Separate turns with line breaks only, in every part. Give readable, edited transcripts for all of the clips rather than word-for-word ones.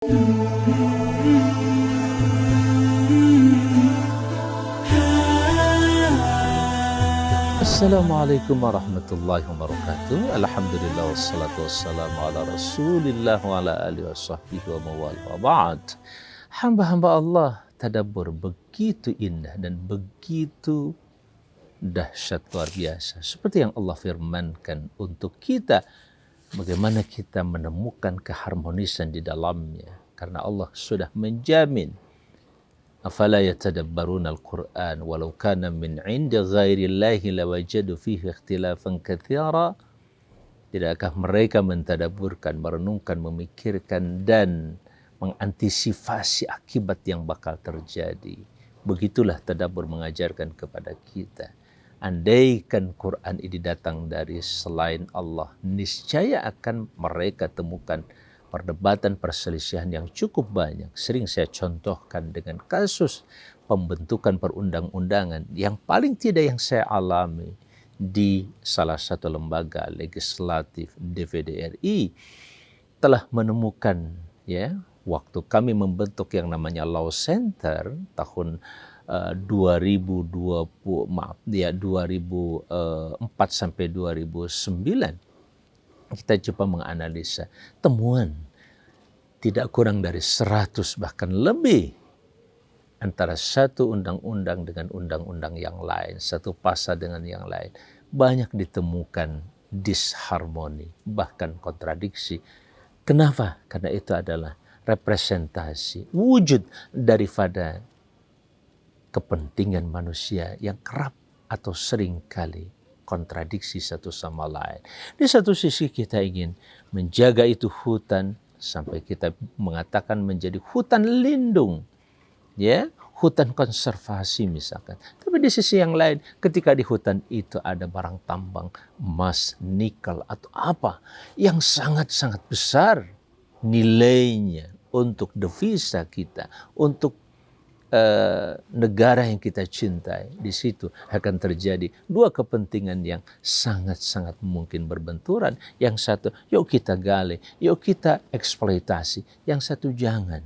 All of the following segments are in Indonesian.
Assalamualaikum warahmatullahi wabarakatuh. Alhamdulillah wassalatu wassalamu ala rasulillah wa ala alihi wa sahbihi wa mawala wa ba'd. Hamba-hamba Allah, tadabbur begitu indah dan begitu dahsyat luar biasa. Seperti yang Allah firmankan untuk kita, bagaimana kita menemukan keharmonisan di dalamnya. Karena Allah sudah menjamin, afala yatadabbaruna al-Qur'an walau kana min 'indi ghairillahi lawajadu fihi ikhtilafan katsira. Tidakkah mereka mentadabburkan, merenungkan, memikirkan dan mengantisipasi akibat yang bakal terjadi. Begitulah tadabbur mengajarkan kepada kita. Andaikan Quran ini datang dari selain Allah, niscaya akan mereka temukan perdebatan perselisihan yang cukup banyak. Sering saya contohkan dengan kasus pembentukan perundang-undangan yang paling tidak yang saya alami di salah satu lembaga legislatif DPR RI, telah menemukan, ya, waktu kami membentuk yang namanya Law Center tahun 2004 sampai 2009, kita coba menganalisa temuan tidak kurang dari 100 bahkan lebih antara satu undang-undang dengan undang-undang yang lain, satu pasal dengan yang lain. Banyak ditemukan disharmoni, bahkan kontradiksi. Kenapa? Karena itu adalah representasi, wujud daripada kepentingan manusia yang kerap atau sering kali kontradiksi satu sama lain. Di satu sisi kita ingin menjaga itu hutan sampai kita mengatakan menjadi hutan lindung, ya, hutan konservasi misalkan. Tapi di sisi yang lain, ketika di hutan itu ada barang tambang emas, nikel atau apa yang sangat-sangat besar nilainya untuk devisa kita, untuk negara yang kita cintai, di situ akan terjadi dua kepentingan yang sangat-sangat mungkin berbenturan. Yang satu, yuk kita gali, yuk kita eksploitasi. Yang satu, jangan.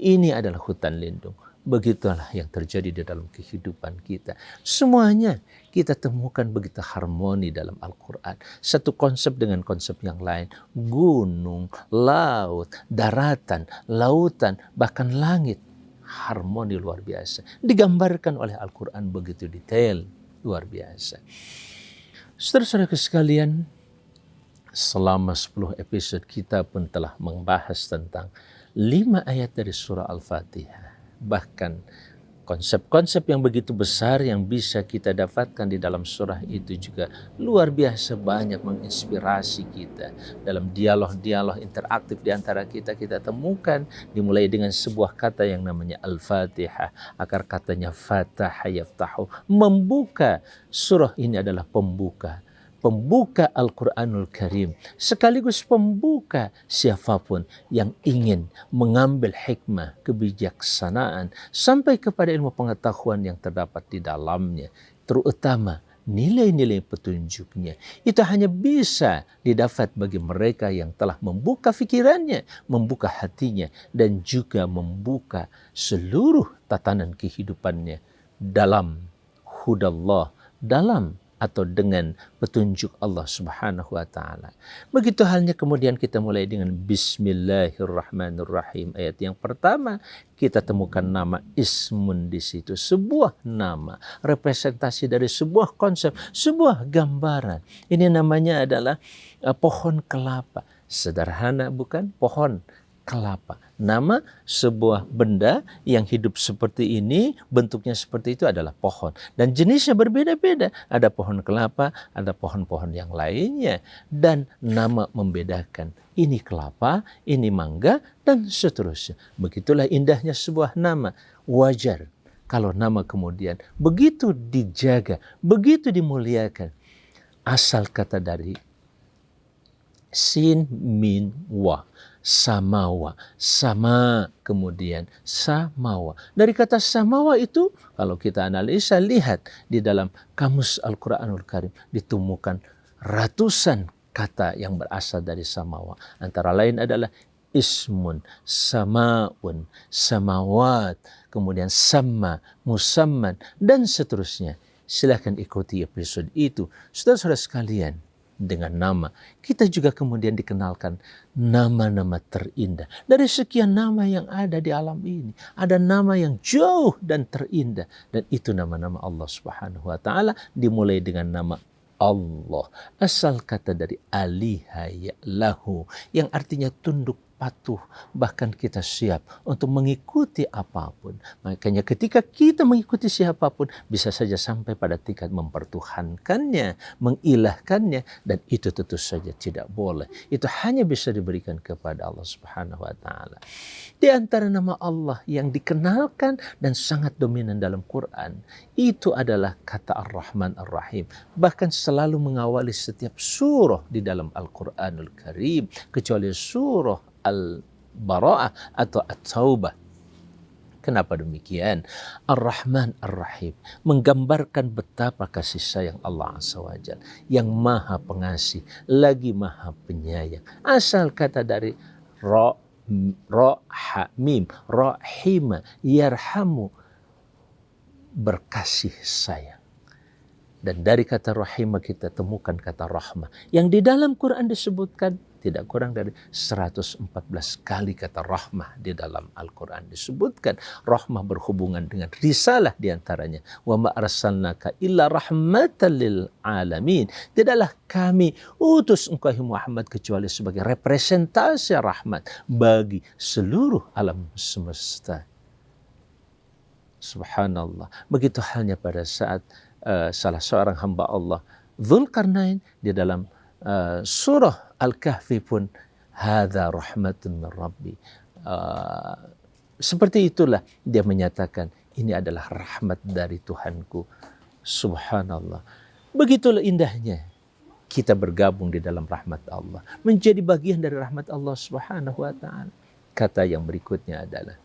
Ini adalah hutan lindung. Begitulah yang terjadi di dalam kehidupan kita. Semuanya kita temukan begitu harmoni dalam Al-Quran. Satu konsep dengan konsep yang lain. Gunung, laut, daratan, lautan, bahkan langit. Harmoni luar biasa. Digambarkan oleh Al-Quran begitu detail, luar biasa. Saudara-saudara sekalian, selama 10 episode kita pun telah membahas tentang 5 ayat dari surah Al-Fatihah. Bahkan konsep-konsep yang begitu besar yang bisa kita dapatkan di dalam surah itu juga luar biasa banyak menginspirasi kita. Dalam dialog-dialog interaktif di antara kita, kita temukan dimulai dengan sebuah kata yang namanya Al-Fatihah. Akar katanya fataha yaftahu, membuka. Surah ini adalah pembuka. Pembuka Al-Quranul Karim, sekaligus pembuka siapapun yang ingin mengambil hikmah, kebijaksanaan, sampai kepada ilmu pengetahuan yang terdapat di dalamnya, terutama nilai-nilai petunjuknya. Itu hanya bisa didapat bagi mereka yang telah membuka fikirannya, membuka hatinya, dan juga membuka seluruh tatanan kehidupannya dalam hudallah, dalam atau dengan petunjuk Allah Subhanahu wa taala. Begitu halnya kemudian kita mulai dengan Bismillahirrahmanirrahim. Ayat yang pertama kita temukan nama ismun di situ, sebuah nama, representasi dari sebuah konsep, sebuah gambaran. Ini namanya adalah pohon kelapa. Sederhana bukan? Pohon kelapa. Nama sebuah benda yang hidup seperti ini, bentuknya seperti itu adalah pohon. Dan jenisnya berbeda-beda. Ada pohon kelapa, ada pohon-pohon yang lainnya. Dan nama membedakan. Ini kelapa, ini mangga, dan seterusnya. Begitulah indahnya sebuah nama. Wajar kalau nama kemudian begitu dijaga, begitu dimuliakan. Asal kata dari sin, min, wa. Samawa, sama, kemudian samawa. Dari kata samawa itu, kalau kita analisa, lihat di dalam kamus Al-Quranul Karim, ditemukan ratusan kata yang berasal dari samawa. Antara lain adalah ismun, samaun, samawat, kemudian sama, musamman, dan seterusnya. Silahkan ikuti episode itu. Saudara-saudara sekalian, dengan nama, kita juga kemudian dikenalkan nama-nama terindah. Dari sekian nama yang ada di alam ini, ada nama yang jauh dan terindah. Dan itu nama-nama Allah Subhanahu wa ta'ala, dimulai dengan nama Allah. Asal kata dari aliha lahu, yang artinya tunduk patuh, bahkan kita siap untuk mengikuti apapun. Makanya ketika kita mengikuti siapapun, bisa saja sampai pada tingkat mempertuhankannya, mengilahkannya, dan itu tentu saja tidak boleh. Itu hanya bisa diberikan kepada Allah Subhanahu wa ta'ala. Di antara nama Allah yang dikenalkan dan sangat dominan dalam Quran, itu adalah kata Ar-Rahman Ar-Rahim. Bahkan selalu mengawali setiap surah di dalam Al-Quranul Karim, kecuali surah Al-Bara'ah atau At-Taubah. Kenapa demikian? Ar-Rahman Ar-Rahim menggambarkan betapa kasih sayang Allah Azza wa Jalla, yang maha pengasih lagi maha penyayang. Asal kata dari Ra-Ha-Mim, Rahima, Yarhamu, berkasih sayang. Dan dari kata rahimah kita temukan kata rahmah, yang di dalam Quran disebutkan tidak kurang dari 114 kali kata rahmah di dalam Al-Quran disebutkan. Rahmah berhubungan dengan risalah diantaranya. Wa ma arsalnaka illa rahmatan lil alamin. Tidaklah kami utus engkau Muhammad kecuali sebagai representasi rahmat bagi seluruh alam semesta. Subhanallah. Begitu halnya pada saat salah seorang hamba Allah, Dzulqarnain, di dalam surah Al-Kahfi pun, hadza rahmatun min Rabbi. Seperti itulah dia menyatakan, ini adalah rahmat dari Tuhanku. Subhanallah. Begitulah indahnya kita bergabung di dalam rahmat Allah, menjadi bagian dari rahmat Allah Subhanahu wa ta'ala. Kata yang berikutnya adalah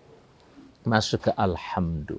masuk ke alhamdu.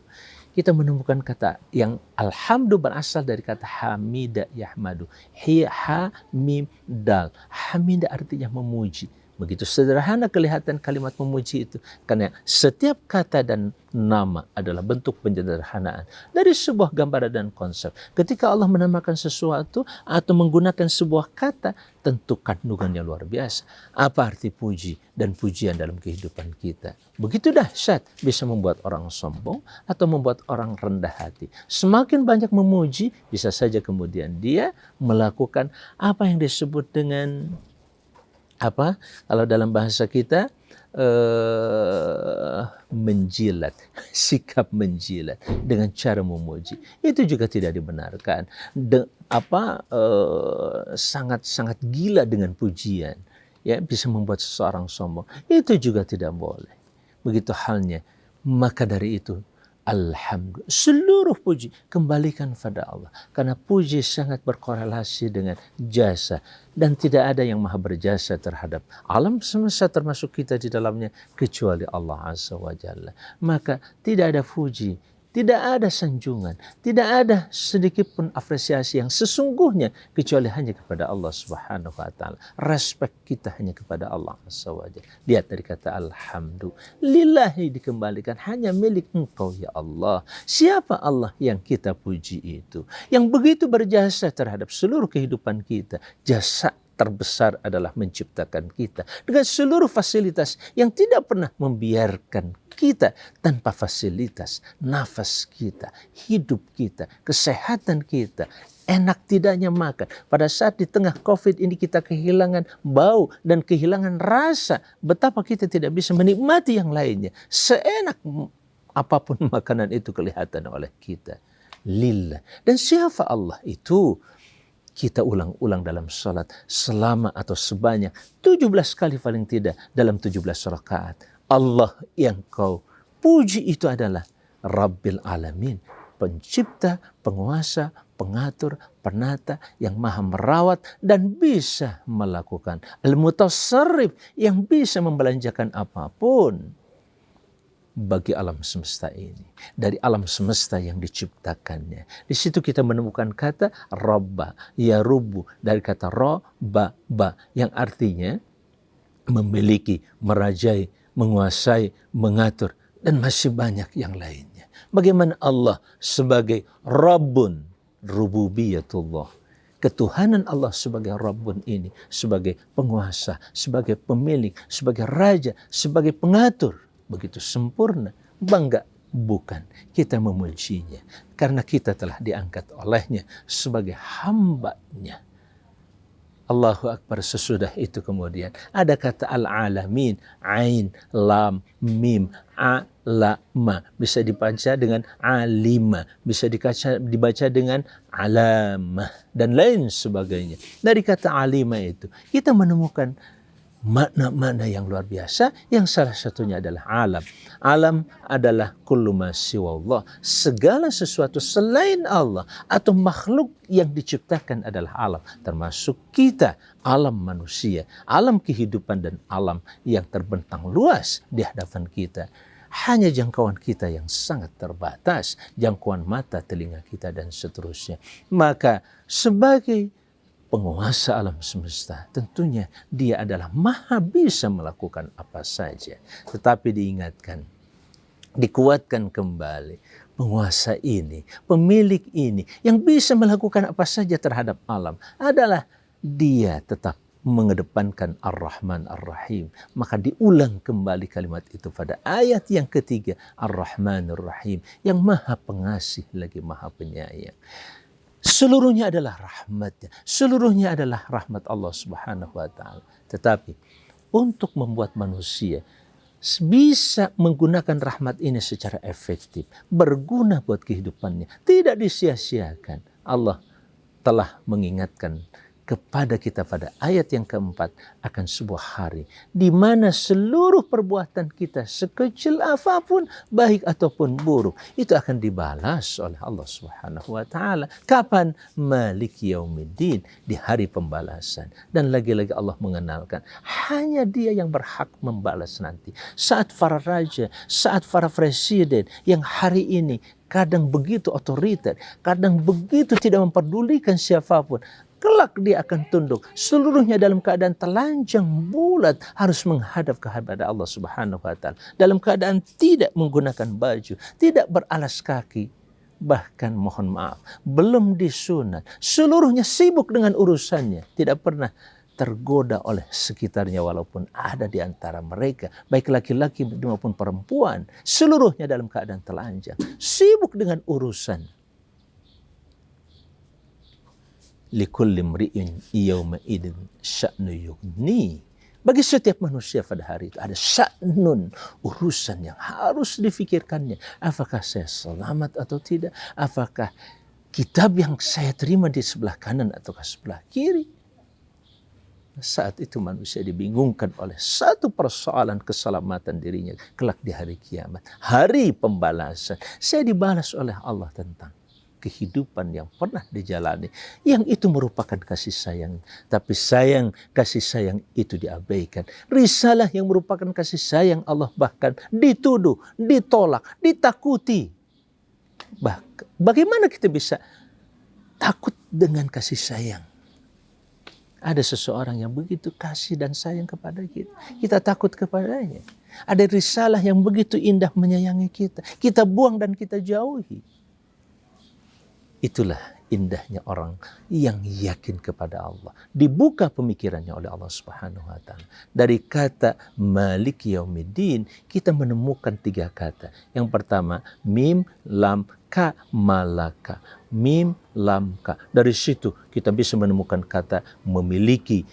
Kita menemukan kata yang alhamdu berasal dari kata hamida yahmadu. Ha mim dal. Hamida artinya memuji. Begitu sederhana kelihatan kalimat memuji itu, karena setiap kata dan nama adalah bentuk penyederhanaan dari sebuah gambaran dan konsep. Ketika Allah menamakan sesuatu atau menggunakan sebuah kata, tentu kandungannya luar biasa. Apa arti puji dan pujian dalam kehidupan kita? Begitu dahsyat, bisa membuat orang sombong atau membuat orang rendah hati. Semakin banyak memuji, bisa saja kemudian dia melakukan apa yang disebut dengan apa? Kalau dalam bahasa kita menjilat, sikap menjilat dengan cara memuji. Itu juga tidak dibenarkan. Sangat-sangat gila dengan pujian, ya, bisa membuat seseorang sombong. Itu juga tidak boleh. Begitu halnya. Maka dari itu, alhamdulillah, seluruh puji kembalikan pada Allah, karena puji sangat berkorelasi dengan jasa, dan tidak ada yang maha berjasa terhadap alam semesta termasuk kita di dalamnya kecuali Allah Azza wa Jalla. Maka tidak ada puji, tidak ada sanjungan, tidak ada sedikit pun apresiasi yang sesungguhnya kecuali hanya kepada Allah Subhanahu wa ta'ala. Respect kita hanya kepada Allah Azza wa Jalla. Lihat dari kata alhamdu, lillahi dikembalikan, hanya milik engkau ya Allah. Siapa Allah yang kita puji itu? Yang begitu berjasa terhadap seluruh kehidupan kita. Jasa terbesar adalah menciptakan kita dengan seluruh fasilitas yang tidak pernah membiarkan kita tanpa fasilitas. Nafas kita, hidup kita, kesehatan kita, enak tidaknya makan. Pada saat di tengah COVID ini kita kehilangan bau dan kehilangan rasa, betapa kita tidak bisa menikmati yang lainnya. Seenak apapun makanan itu kelihatan oleh kita. Lillah. Dan siapa Allah itu? Kita ulang-ulang dalam salat selama atau sebanyak 17 kali paling tidak dalam 17 rakaat. Allah yang kau puji itu adalah Rabbil Alamin, pencipta, penguasa, pengatur, penata, yang maha merawat dan bisa melakukan. Al-Mutasarrif, yang bisa membelanjakan apapun bagi alam semesta ini, dari alam semesta yang diciptakannya. Di situ kita menemukan kata Rabba, ya Rubu, dari kata Rabba, yang artinya memiliki, merajai, menguasai, mengatur, dan masih banyak yang lainnya. Bagaimana Allah sebagai Rabbun, rububiyatullah, ketuhanan Allah sebagai Rabbun ini, sebagai penguasa, sebagai pemilik, sebagai raja, sebagai pengatur, begitu sempurna. Bangga? Bukan. Kita memujinya karena kita telah diangkat olehnya sebagai hamba-Nya. Allahu Akbar. Sesudah itu kemudian ada kata al-alamin, ain, lam, mim, alama. Bisa dibaca dengan alima, bisa dibaca dengan alamah, dan lain sebagainya. Dari kata alima itu kita menemukan makna-makna yang luar biasa, yang salah satunya adalah alam. Alam adalah kullu ma siwallah, segala sesuatu selain Allah atau makhluk yang diciptakan adalah alam, termasuk kita, alam manusia, alam kehidupan dan alam yang terbentang luas di hadapan kita. Hanya jangkauan kita yang sangat terbatas, jangkauan mata, telinga kita, dan seterusnya. Maka sebagai penguasa alam semesta, tentunya Dia adalah maha bisa melakukan apa saja. Tetapi diingatkan, dikuatkan kembali, penguasa ini, pemilik ini, yang bisa melakukan apa saja terhadap alam adalah Dia tetap mengedepankan Ar-Rahman Ar-Rahim. Maka diulang kembali kalimat itu pada ayat yang ketiga, Ar-Rahman Ar-Rahim, yang maha pengasih lagi maha penyayang. Seluruhnya adalah rahmatnya, seluruhnya adalah rahmat Allah Subhanahu wa Ta'ala. Tetapi untuk membuat manusia bisa menggunakan rahmat ini secara efektif, berguna buat kehidupannya, tidak disia-siakan, Allah telah mengingatkan kepada kita pada ayat yang keempat akan sebuah hari di mana seluruh perbuatan kita sekecil apapun, baik ataupun buruk, itu akan dibalas oleh Allah Subhanahu wa Ta'ala. Kapan? Malik Yaumiddin, di hari pembalasan. Dan lagi-lagi Allah mengenalkan hanya Dia yang berhak membalas nanti. Saat para raja, saat para presiden yang hari ini kadang begitu otoriter, kadang begitu tidak memperdulikan siapapun, kelak dia akan tunduk, seluruhnya dalam keadaan telanjang bulat, harus menghadap kepada Allah Subhanahu wa Ta'ala dalam keadaan tidak menggunakan baju, tidak beralas kaki, bahkan mohon maaf belum disunat, seluruhnya sibuk dengan urusannya, tidak pernah tergoda oleh sekitarnya walaupun ada di antara mereka, baik laki-laki maupun perempuan, seluruhnya dalam keadaan telanjang, sibuk dengan urusan. Likulli mri'in yawma idin sya'nu yughni. Bagi setiap manusia pada hari itu ada sya'nun, urusan yang harus difikirkannya. Apakah saya selamat atau tidak? Apakah kitab yang saya terima di sebelah kanan atau sebelah kiri? Saat itu manusia dibingungkan oleh satu persoalan keselamatan dirinya kelak di hari kiamat, hari pembalasan. Saya dibalas oleh Allah tentang kehidupan yang pernah dijalani, yang itu merupakan kasih sayang, tapi kasih sayang itu diabaikan. Risalah yang merupakan kasih sayang Allah bahkan dituduh, ditolak, ditakuti. Bagaimana kita bisa takut dengan kasih sayang? Ada seseorang yang begitu kasih dan sayang kepada kita, kita takut kepadanya. Ada risalah yang begitu indah menyayangi kita, kita buang dan kita jauhi. Itulah indahnya orang yang yakin kepada Allah. Dibuka pemikirannya oleh Allah Subhanahu wa Ta'ala. Dari kata Malik Yaumiddin kita menemukan tiga kata. Yang pertama mim lam ka, malaka. Mim lam ka. Dari situ kita bisa menemukan kata memiliki,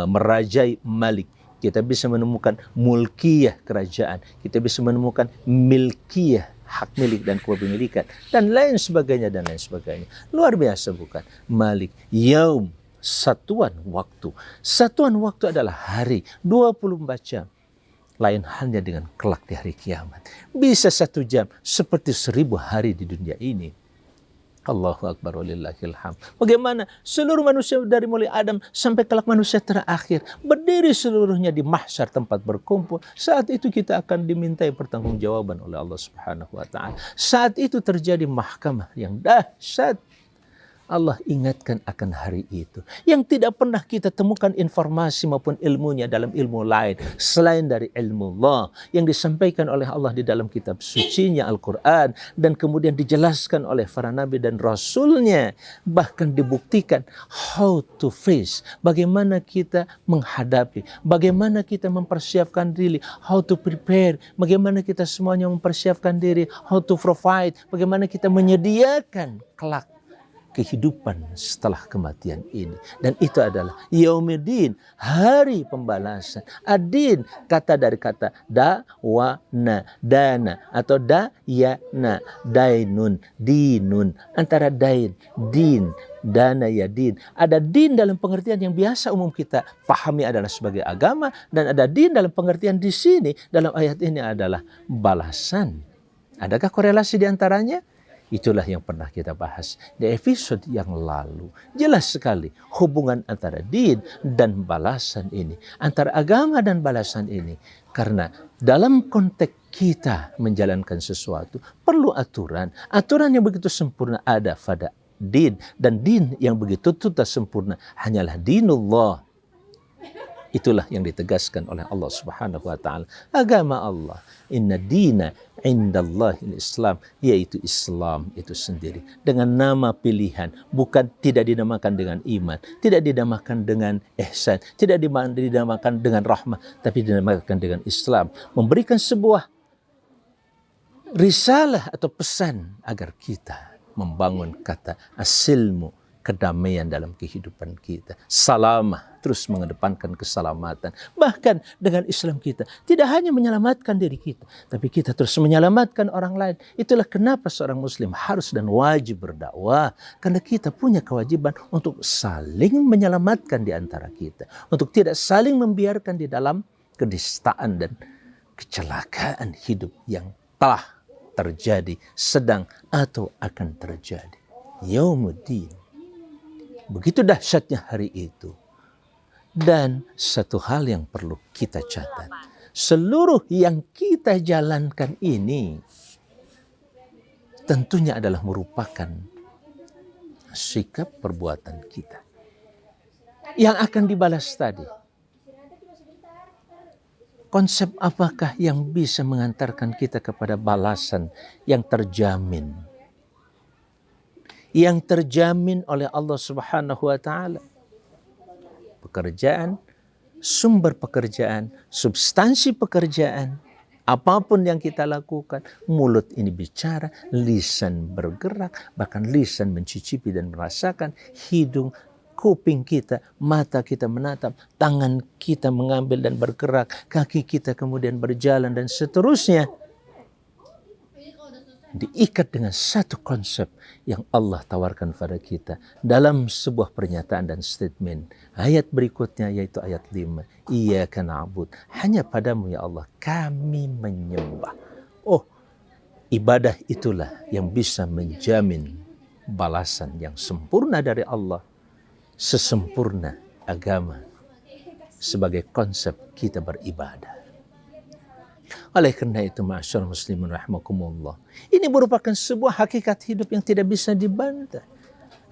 merajai, malik. Kita bisa menemukan mulkiyah, kerajaan. Kita bisa menemukan milkiyah, hak milik dan kepemilikan, dan lain sebagainya, dan lain sebagainya. Luar biasa bukan? Malik, yaum, satuan waktu. Satuan waktu adalah hari, 24 jam. Lain halnya dengan kelak di hari kiamat. Bisa 1 jam seperti 1000 hari di dunia ini. Allahu Akbar walillahil hamd. Bagaimana seluruh manusia dari mulai Adam sampai kelak manusia terakhir berdiri seluruhnya di mahsyar tempat berkumpul. Saat itu kita akan dimintai pertanggungjawaban oleh Allah Subhanahu wa Ta'ala. Saat itu terjadi mahkamah yang dahsyat. Allah ingatkan akan hari itu. Yang tidak pernah kita temukan informasi maupun ilmunya dalam ilmu lain selain dari ilmu Allah yang disampaikan oleh Allah di dalam kitab sucinya Al-Quran dan kemudian dijelaskan oleh para nabi dan rasulnya. Bahkan dibuktikan how to face, bagaimana kita menghadapi, bagaimana kita mempersiapkan diri, how to prepare, bagaimana kita semuanya mempersiapkan diri, how to provide, bagaimana kita menyediakan kelak kehidupan setelah kematian ini. Dan itu adalah Yaumiddin, hari pembalasan. Adin, kata dari kata dawana, dana, atau dayana, dainun, dinun. Antara dain, din, dana ya din. Ada din dalam pengertian yang biasa umum kita pahami adalah sebagai agama, dan ada din dalam pengertian di sini dalam ayat ini adalah balasan. Adakah korelasi di antaranya? Itulah yang pernah kita bahas di episode yang lalu. Jelas sekali hubungan antara din dan balasan ini, antara agama dan balasan ini. Karena dalam konteks kita menjalankan sesuatu perlu aturan. Aturan yang begitu sempurna ada pada din, dan din yang begitu tuntas sempurna hanyalah dinullah. Itulah yang ditegaskan oleh Allah Subhanahu wa taala. Agama Allah, inna dina indallahil Islam, yaitu Islam itu sendiri dengan nama pilihan, bukan tidak dinamakan dengan iman, tidak dinamakan dengan ihsan, tidak dinamakan dengan rahmah, tapi dinamakan dengan Islam, memberikan sebuah risalah atau pesan agar kita membangun kata asilmu, kedamaian dalam kehidupan kita. Salamah, terus mengedepankan keselamatan. Bahkan dengan Islam kita tidak hanya menyelamatkan diri kita, tapi kita terus menyelamatkan orang lain. Itulah kenapa seorang muslim harus dan wajib berdakwah, karena kita punya kewajiban untuk saling menyelamatkan di antara kita, untuk tidak saling membiarkan di dalam kedistaan dan kecelakaan hidup yang telah terjadi, sedang atau akan terjadi. Yaumuddin. Begitu dahsyatnya hari itu. Dan satu hal yang perlu kita catat, seluruh yang kita jalankan ini tentunya adalah merupakan sikap perbuatan kita yang akan dibalas tadi. Konsep apakah yang bisa mengantarkan kita kepada balasan yang terjamin? Yang terjamin oleh Allah Subhanahu wa taala. Pekerjaan, sumber pekerjaan, substansi pekerjaan, apapun yang kita lakukan, mulut ini bicara, lisan bergerak, bahkan lisan mencicipi dan merasakan, hidung, kuping kita, mata kita menatap, tangan kita mengambil dan bergerak, kaki kita kemudian berjalan dan seterusnya. Diikat dengan satu konsep yang Allah tawarkan pada kita dalam sebuah pernyataan dan statement. Ayat berikutnya yaitu ayat 5. Iyyaka na'bud, hanya padamu ya Allah kami menyembah. Oh, ibadah itulah yang bisa menjamin balasan yang sempurna dari Allah, sesempurna agama sebagai konsep kita beribadah. Oleh karena itu, ma'asyar muslimin rahimakumullah, ini merupakan sebuah hakikat hidup yang tidak bisa dibantah.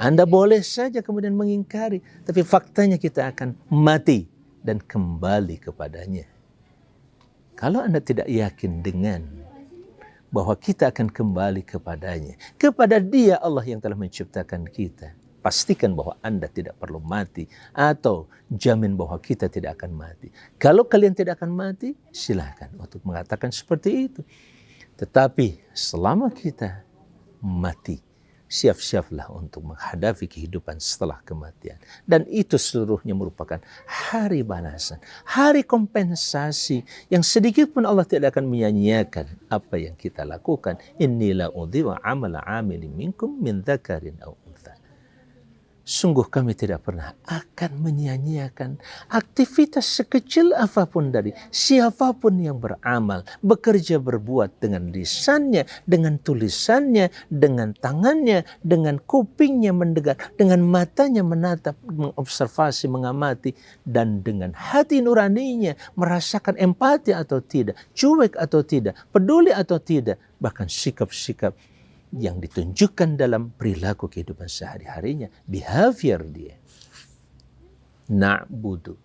Anda boleh saja kemudian mengingkari, tapi faktanya kita akan mati dan kembali kepadanya. Kalau Anda tidak yakin dengan bahwa kita akan kembali kepadanya, kepada Dia Allah yang telah menciptakan kita, pastikan bahwa Anda tidak perlu mati atau jamin bahwa kita tidak akan mati. Kalau kalian tidak akan mati, silahkan untuk mengatakan seperti itu. Tetapi selama kita mati, siap-siaplah untuk menghadapi kehidupan setelah kematian. Dan itu seluruhnya merupakan hari balasan, hari kompensasi yang sedikit pun Allah tidak akan menyanyiakan apa yang kita lakukan. Inni la udhi'u amala 'amilin minkum min dzakarin aw untha. Sungguh kami tidak pernah akan menyia-nyiakan aktivitas sekecil apapun dari siapapun yang beramal, bekerja berbuat dengan lisannya, dengan tulisannya, dengan tangannya, dengan kupingnya mendengar, dengan matanya menatap, mengobservasi, mengamati, dan dengan hati nuraninya merasakan empati atau tidak, cuek atau tidak, peduli atau tidak, bahkan sikap-sikap yang ditunjukkan dalam perilaku kehidupan sehari-harinya, behavior dia. Na'budu.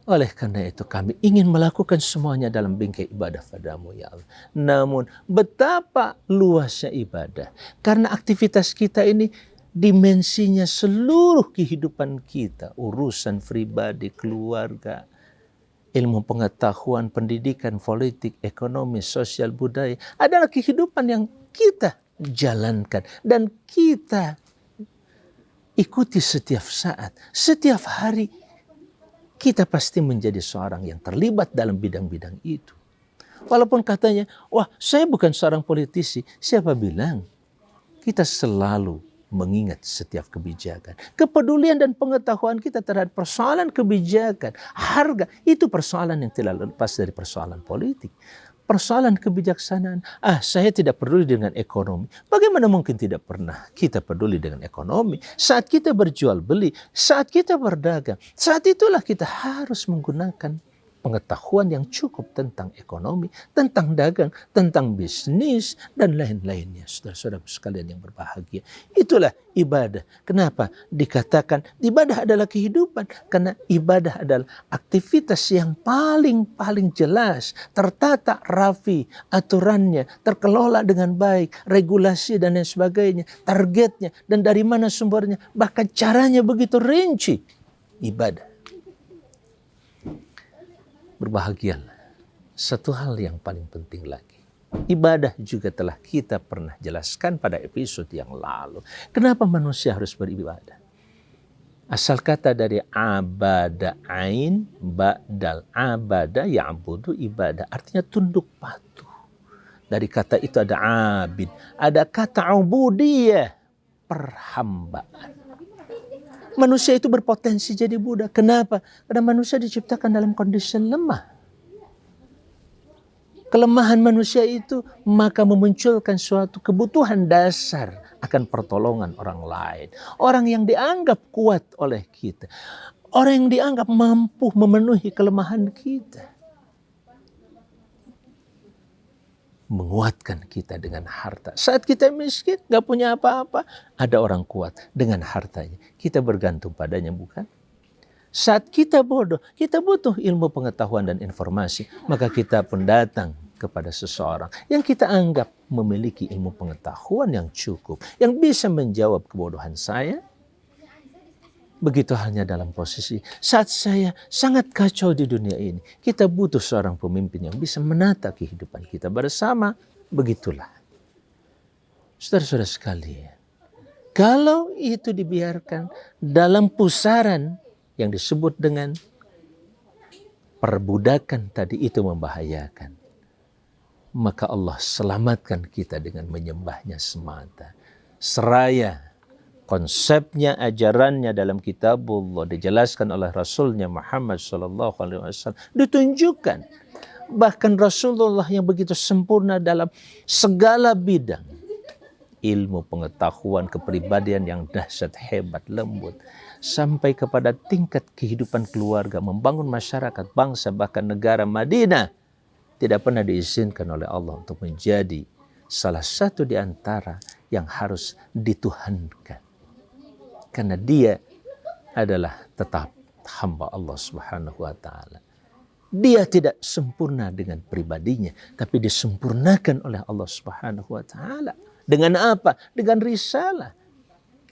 Oleh karena itu kami ingin melakukan semuanya dalam bingkai ibadah padamu ya Allah. Namun betapa luasnya ibadah. Karena aktivitas kita ini dimensinya seluruh kehidupan kita. Urusan pribadi, keluarga, ilmu pengetahuan, pendidikan, politik, ekonomi, sosial, budaya. Adalah kehidupan yang kita jalankan. Dan kita ikuti setiap saat, setiap hari. Kita pasti menjadi seorang yang terlibat dalam bidang-bidang itu. Walaupun katanya, wah saya bukan seorang politisi. Siapa bilang? Kita selalu mengingat setiap kebijakan. Kepedulian dan pengetahuan kita terhadap persoalan kebijakan, harga, itu persoalan yang tidak lepas dari persoalan politik. Persoalan kebijaksanaan, saya tidak peduli dengan ekonomi. Bagaimana mungkin tidak pernah kita peduli dengan ekonomi? Saat kita berjual beli, saat kita berdagang, saat itulah kita harus menggunakan pengetahuan yang cukup tentang ekonomi, tentang dagang, tentang bisnis, dan lain-lainnya. Saudara-saudara sekalian yang berbahagia. Itulah ibadah. Kenapa? Dikatakan ibadah adalah kehidupan. Karena ibadah adalah aktivitas yang paling jelas, tertata rapi, aturannya, terkelola dengan baik, regulasi dan lain sebagainya, targetnya, dan dari mana sumbernya, bahkan caranya begitu rinci. Ibadah. Berbahagialah. Satu hal yang paling penting lagi. Ibadah juga telah kita pernah jelaskan pada episode yang lalu. Kenapa manusia harus beribadah? Asal kata dari abada ain, ba'dal abada ya'budu ibadah. Artinya tunduk patuh. Dari kata itu ada abid. Ada kata ubudiyah, perhambaan. Manusia itu berpotensi jadi budak. Kenapa? Karena manusia diciptakan dalam kondisi lemah. Kelemahan manusia itu maka memunculkan suatu kebutuhan dasar akan pertolongan orang lain. Orang yang dianggap kuat oleh kita. Orang yang dianggap mampu memenuhi kelemahan kita. Menguatkan kita dengan harta. Saat kita miskin, gak punya apa-apa, ada orang kuat dengan hartanya. Kita bergantung padanya, bukan? Saat kita bodoh, kita butuh ilmu pengetahuan dan informasi, maka kita pun datang kepada seseorang yang kita anggap memiliki ilmu pengetahuan yang cukup, yang bisa menjawab kebodohan saya. Begitu halnya dalam posisi saat saya sangat kacau di dunia ini. Kita butuh seorang pemimpin yang bisa menata kehidupan kita bersama. Begitulah. Saudara-saudara sekalian. Kalau itu dibiarkan dalam pusaran yang disebut dengan perbudakan tadi, itu membahayakan. Maka Allah selamatkan kita dengan menyembahnya semata. Seraya konsepnya, ajarannya dalam kitabullah dijelaskan oleh Rasulnya Muhammad SAW, ditunjukkan. Bahkan Rasulullah yang begitu sempurna dalam segala bidang. Ilmu, pengetahuan, kepribadian yang dahsyat, hebat, lembut. Sampai kepada tingkat kehidupan keluarga, membangun masyarakat, bangsa, bahkan negara. Madinah tidak pernah diizinkan oleh Allah untuk menjadi salah satu di antara yang harus dituhankan. Karena dia adalah tetap hamba Allah Subhanahu wa ta'ala. Dia tidak sempurna dengan pribadinya, tapi disempurnakan oleh Allah Subhanahu wa ta'ala. Dengan apa? Dengan risalah.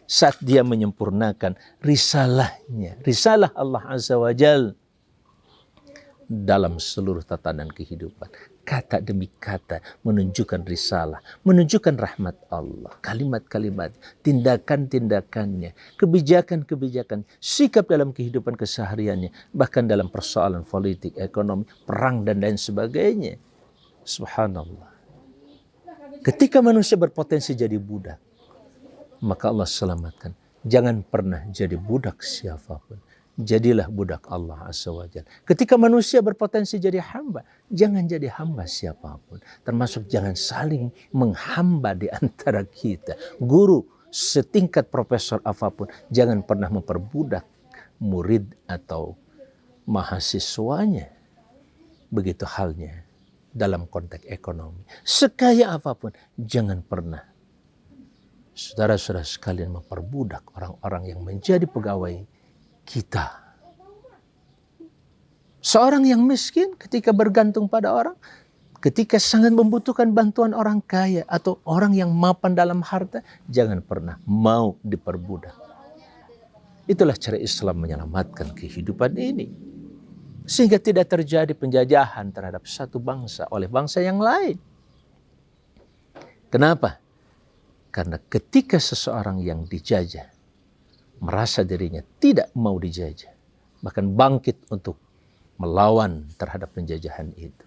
Saat dia menyempurnakan risalahnya, risalah Allah Azza wa Jal dalam seluruh tatanan kehidupan. Kata demi kata menunjukkan risalah, menunjukkan rahmat Allah. Kalimat-kalimat, tindakan-tindakannya, kebijakan-kebijakan, sikap dalam kehidupan kesehariannya, bahkan dalam persoalan politik, ekonomi, perang, dan lain sebagainya. Subhanallah. Ketika manusia berpotensi jadi budak, maka Allah selamatkan. Jangan pernah jadi budak siapapun. Jadilah budak Allah Azza wa Jalla. Ketika manusia berpotensi jadi hamba, jangan jadi hamba siapapun. Termasuk jangan saling menghamba di antara kita. Guru setingkat profesor apapun, jangan pernah memperbudak murid atau mahasiswanya. Begitu halnya dalam konteks ekonomi. Sekaya apapun, jangan pernah saudara-saudara sekalian, memperbudak orang-orang yang menjadi pegawai kita. Seorang yang miskin ketika bergantung pada orang, ketika sangat membutuhkan bantuan orang kaya atau orang yang mapan dalam harta, jangan pernah mau diperbudak. Itulah cara Islam menyelamatkan kehidupan ini. Sehingga tidak terjadi penjajahan terhadap satu bangsa oleh bangsa yang lain. Kenapa? Karena ketika seseorang yang dijajah merasa dirinya tidak mau dijajah, bahkan bangkit untuk melawan terhadap penjajahan itu.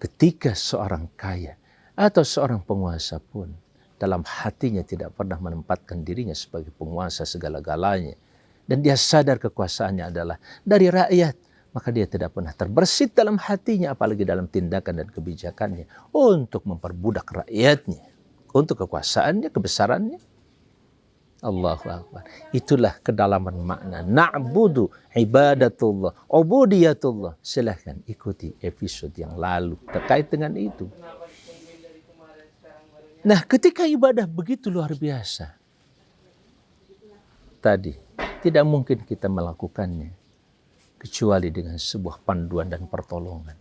Ketika seorang kaya atau seorang penguasa pun dalam hatinya tidak pernah menempatkan dirinya sebagai penguasa segala-galanya, dan dia sadar kekuasaannya adalah dari rakyat, maka dia tidak pernah terbersit dalam hatinya, apalagi dalam tindakan dan kebijakannya, untuk memperbudak rakyatnya, untuk kekuasaannya, kebesarannya. Allahu Akbar. Itulah kedalaman makna na'budu ibadatullah, ubudiyatullah. Silahkan ikuti episode yang lalu terkait dengan itu. Nah, ketika ibadah begitu luar biasa tadi, tidak mungkin kita melakukannya kecuali dengan sebuah panduan dan pertolongan.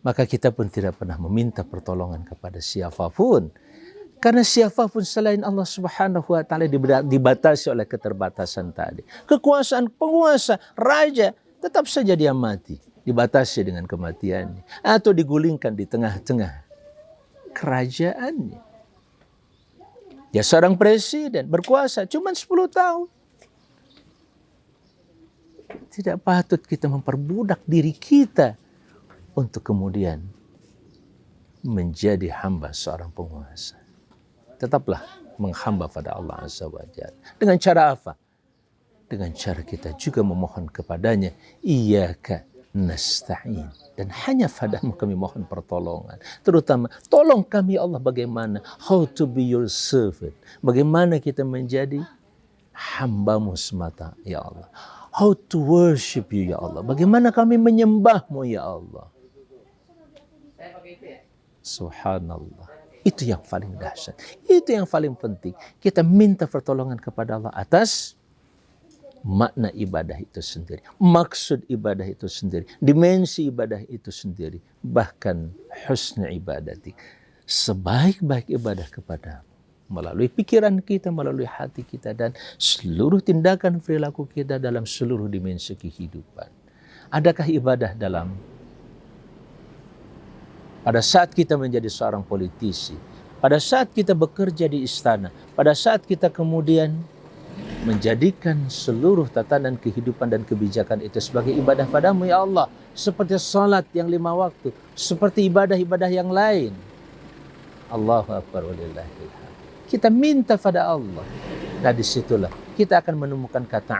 Maka kita pun tidak pernah meminta pertolongan kepada siapapun. Karena siapapun selain Allah Subhanahu wa Ta'ala dibatasi oleh keterbatasan tadi. Kekuasaan penguasa, raja, tetap saja dia mati. Dibatasi dengan kematiannya. Atau digulingkan di tengah-tengah kerajaannya. Ya, seorang presiden berkuasa cuma 10 tahun. Tidak patut kita memperbudak diri kita untuk kemudian menjadi hamba seorang penguasa. Tetaplah menghamba pada Allah Azza wa Jalla. Dengan cara apa? Dengan cara kita juga memohon kepadanya, Iyyaka nasta'in. Dan hanya padamu kami mohon pertolongan. Terutama, tolong kami Allah bagaimana? How to be your servant. Bagaimana kita menjadi hambamu semata, ya Allah. How to worship you, ya Allah. Bagaimana kami menyembahmu, ya Allah. Subhanallah. Itu yang paling dahsyat. Itu yang paling penting. Kita minta pertolongan kepada Allah atas makna ibadah itu sendiri. Maksud ibadah itu sendiri. Dimensi ibadah itu sendiri. Bahkan husna ibadati. Sebaik-baik ibadah kepada melalui pikiran kita, melalui hati kita, dan seluruh tindakan perilaku kita dalam seluruh dimensi kehidupan. Adakah ibadah pada saat kita menjadi seorang politisi, pada saat kita bekerja di istana, pada saat kita kemudian menjadikan seluruh tatanan kehidupan dan kebijakan itu sebagai ibadah padamu, ya Allah, seperti salat yang 5 waktu, seperti ibadah-ibadah yang lain. Allahu Akbar walillahil hamd. Kita minta pada Allah. Nah, disitulah kita akan menemukan kata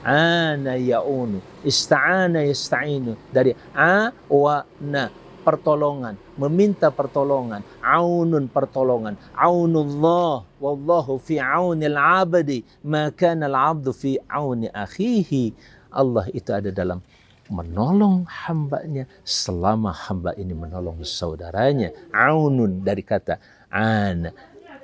ana ya'unu, ista'ana yasta'inu, dari a wa na, pertolongan, meminta pertolongan, aunun, pertolongan, aunullah, wallahu fi aunil abdi, ma kana al-abdu fi auni akhihi. Allah itu ada dalam menolong hambanya selama hamba ini menolong saudaranya. Aunun dari kata ana,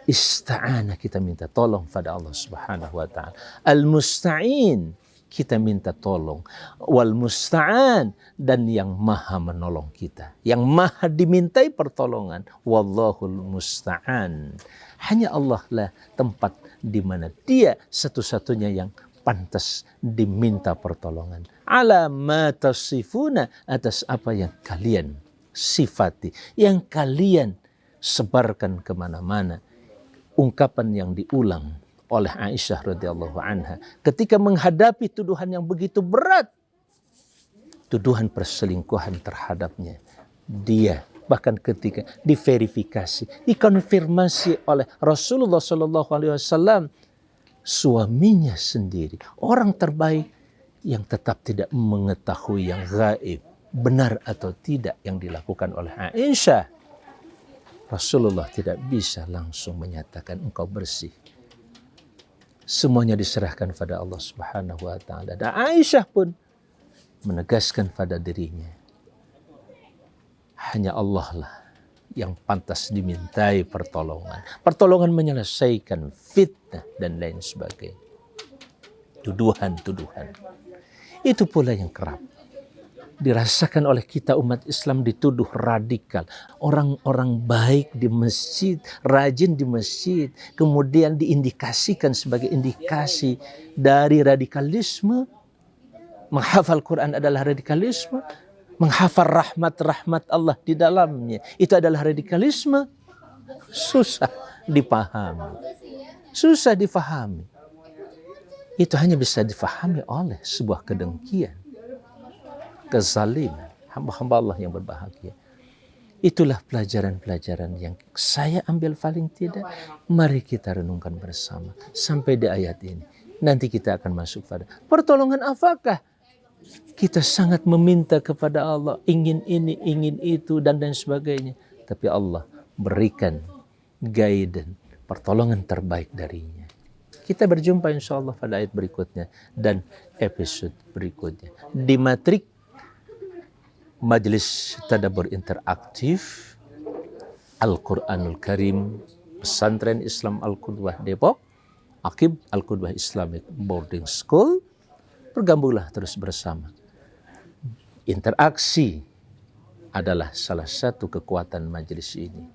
ista'ana, kita minta tolong pada Allah Subhanahu wa Ta'ala. Al-musta'in, kita minta tolong. Wal musta'an, dan yang maha menolong kita, yang maha dimintai pertolongan. Wallahul musta'an. Hanya Allah lah tempat di mana dia satu-satunya yang pantas diminta pertolongan. Ala ma tasifuna, atas apa yang kalian sifati, yang kalian sebarkan kemana-mana. Ungkapan yang diulang oleh Aisyah radhiyallahu anha ketika menghadapi tuduhan yang begitu berat, tuduhan perselingkuhan terhadapnya. Dia bahkan ketika diverifikasi, dikonfirmasi oleh Rasulullah Shallallahu Alaihi Wasallam, suaminya sendiri, orang terbaik, yang tetap tidak mengetahui yang gaib, benar atau tidak yang dilakukan oleh Aisyah. Rasulullah tidak bisa langsung menyatakan engkau bersih. Semuanya diserahkan pada Allah Subhanahu wa Ta'ala. Dan Aisyah pun menegaskan pada dirinya, hanya Allah lah yang pantas dimintai pertolongan. Pertolongan menyelesaikan fitnah dan lain sebagainya. Tuduhan-tuduhan. Itu pula yang kerap dirasakan oleh kita umat Islam, dituduh radikal. Orang-orang baik di masjid, rajin di masjid, kemudian diindikasikan sebagai indikasi dari radikalisme. Menghafal Quran adalah radikalisme. Menghafal rahmat-rahmat Allah di dalamnya, itu adalah radikalisme. Susah dipahami. Susah difahami. Itu hanya bisa difahami oleh sebuah kedengkian, kezaliman, hamba-hamba Allah yang berbahagia. Itulah pelajaran-pelajaran yang saya ambil paling tidak. Mari kita renungkan bersama sampai di ayat ini. Nanti kita akan masuk pada pertolongan apakah? Kita sangat meminta kepada Allah, ingin ini, ingin itu, dan lain sebagainya. Tapi Allah berikan guidance, pertolongan terbaik darinya. Kita berjumpa insya Allah pada ayat berikutnya dan episode berikutnya. Di matrik Majelis Tadabbur Interaktif Al-Quranul Karim Pesantren Islam Al-Qudwah Depok, Akib Al-Qudwah Islamic Boarding School. Bergabunglah terus bersama. Interaksi adalah salah satu kekuatan majelis ini.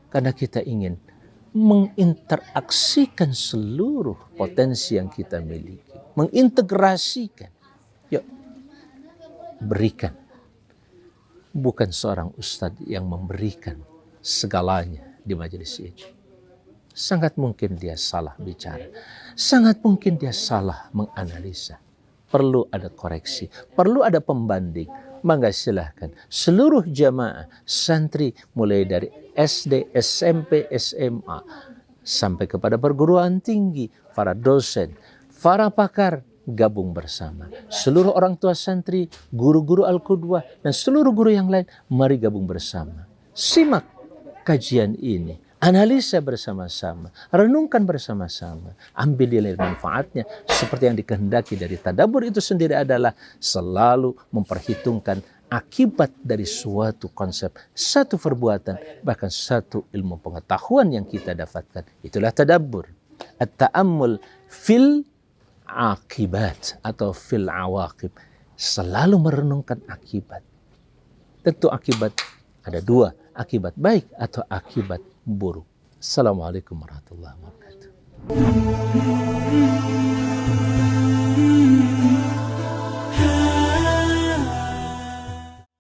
Karena kita ingin menginteraksikan seluruh potensi yang kita miliki. Mengintegrasikan. Yuk, berikan. Bukan seorang ustadz yang memberikan segalanya di majelis ini. Sangat mungkin dia salah bicara. Sangat mungkin dia salah menganalisa. Perlu ada koreksi, perlu ada pembanding. Maka silahkan seluruh jamaah santri mulai dari SD, SMP, SMA sampai kepada perguruan tinggi, para dosen, para pakar gabung bersama. Seluruh orang tua santri, guru-guru Al-Qudwah dan seluruh guru yang lain, mari gabung bersama. Simak kajian ini. Analisa bersama-sama, renungkan bersama-sama, ambil nilai manfaatnya. Seperti yang dikehendaki dari tadabbur itu sendiri adalah selalu memperhitungkan akibat dari suatu konsep, satu perbuatan, bahkan satu ilmu pengetahuan yang kita dapatkan. Itulah tadabbur. At-ta'ammul fil akibat atau fil awaqib. Selalu merenungkan akibat. Tentu akibat ada dua, akibat baik atau akibat buruk. Assalamualaikum warahmatullahi wabarakatuh.